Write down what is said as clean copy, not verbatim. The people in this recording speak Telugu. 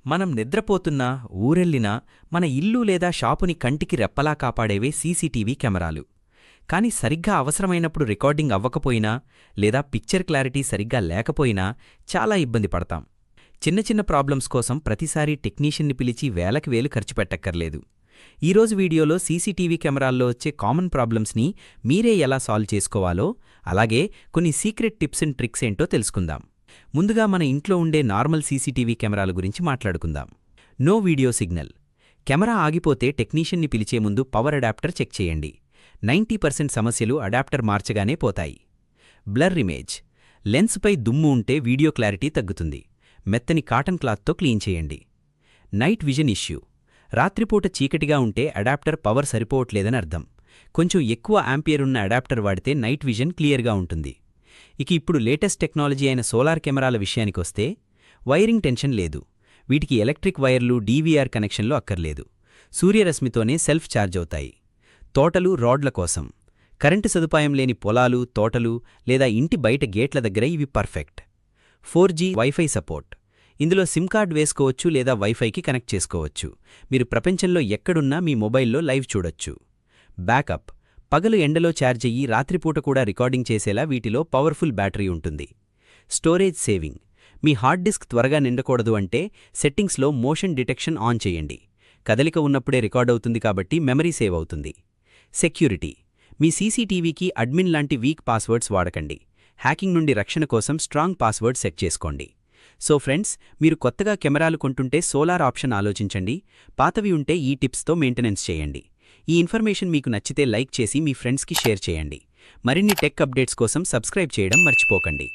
మనం నిద్రపోతున్నా, ఊరెళ్ళినా మన ఇల్లు లేదా షాపుని కంటికి రెప్పలా కాపాడేవే సీసీటీవీ కెమెరాలు. కాని సరిగ్గా అవసరమైనప్పుడు రికార్డింగ్ అవ్వకపోయినా లేదా పిక్చర్ క్లారిటీ సరిగ్గా లేకపోయినా చాలా ఇబ్బంది పడతాం. చిన్న చిన్న ప్రాబ్లమ్స్ కోసం ప్రతిసారీ టెక్నీషియన్ని పిలిచి వేలకి వేలు ఖర్చు పెట్టక్కర్లేదు. ఈరోజు వీడియోలో సీసీటీవీ కెమెరాల్లో వచ్చే కామన్ ప్రాబ్లమ్స్ని మీరే ఎలా సాల్వ్ చేసుకోవాలో, అలాగే కొన్ని సీక్రెట్ టిప్స్ అండ్ ట్రిక్స్ ఏంటో తెలుసుకుందాం. ముందుగా మన ఇంట్లో ఉండే నార్మల్ సీసీటీవీ కెమెరాల గురించి మాట్లాడుకుందాం. No video signal. కెమెరా ఆగిపోతే టెక్నీషియన్ని పిలిచే ముందు పవర్ అడాప్టర్ చెక్ చేయండి. 90% సమస్యలు అడాప్టర్ మార్చగానే పోతాయి. Blur image. లెన్స్పై దుమ్ము ఉంటే వీడియో క్లారిటీ తగ్గుతుంది. మెత్తని కాటన్ క్లాత్తో క్లీన్ చేయండి. Night vision issue. రాత్రిపూట చీకటిగా ఉంటే అడాప్టర్ పవర్ సరిపోవట్లేదని అర్థం. కొంచెం ఎక్కువ యాంపియర్ ఉన్న అడాప్టర్ వాడితే నైట్ విజన్ క్లియర్గా ఉంటుంది. ఇప్పుడు లేటెస్ట్ టెక్నాలజీ అయిన సోలార్ కెమెరాల విషయానికొస్తే వైరింగ్ టెన్షన్ లేదు. వీటికి ఎలక్ట్రిక్ వైర్లు, డీవీఆర్ కనెక్షన్లు అక్కర్లేదు. సూర్యరశ్మితోనే సెల్ఫ్ ఛార్జ్ అవుతాయి. తోటలు, రోడ్ల కోసం. కరెంటు సదుపాయం లేని పొలాలు, తోటలు లేదా ఇంటి బయట గేట్ల దగ్గర ఇవి పర్ఫెక్ట్. 4G wifi support. ఇందులో సిమ్ కార్డ్ వేసుకోవచ్చు లేదా వైఫైకి కనెక్ట్ చేసుకోవచ్చు. మీరు ప్రపంచంలో ఎక్కడున్నా మీ మొబైల్లో లైవ్ చూడొచ్చు. బ్యాకప్. పగలు ఎండలో ఛార్జ్ అయ్యి రాత్రిపూట కూడా రికార్డింగ్ చేసేలా వీటిలో పవర్ఫుల్ బ్యాటరీ ఉంటుంది. Storage saving. మీ హార్డ్ డిస్క్ త్వరగా నిండకూడదు అంటే సెట్టింగ్స్లో మోషన్ డిటెక్షన్ ఆన్ చేయండి. కదలిక ఉన్నప్పుడే రికార్డవుతుంది కాబట్టి మెమరీ సేవ్ అవుతుంది. సెక్యూరిటీ. మీ సీసీటీవీకి అడ్మిన్ లాంటి వీక్ పాస్వర్డ్స్ వాడకండి. హ్యాకింగ్ నుండి రక్షణ కోసం స్ట్రాంగ్ పాస్వర్డ్ సెట్ చేసుకోండి. సో ఫ్రెండ్స్, మీరు కొత్తగా కెమెరాలు కొంటుంటే సోలార్ ఆప్షన్ ఆలోచించండి. పాతవి ఉంటే ఈ టిప్స్తో మెయింటెనెన్స్ చేయండి. ఈ ఇన్ఫర్మేషన్ మీకు నచ్చితే లైక్ చేసి మీ ఫ్రెండ్స్కి షేర్ చేయండి. మరిన్ని టెక్ అప్డేట్స్ కోసం సబ్స్క్రైబ్ చేయడం మర్చిపోకండి.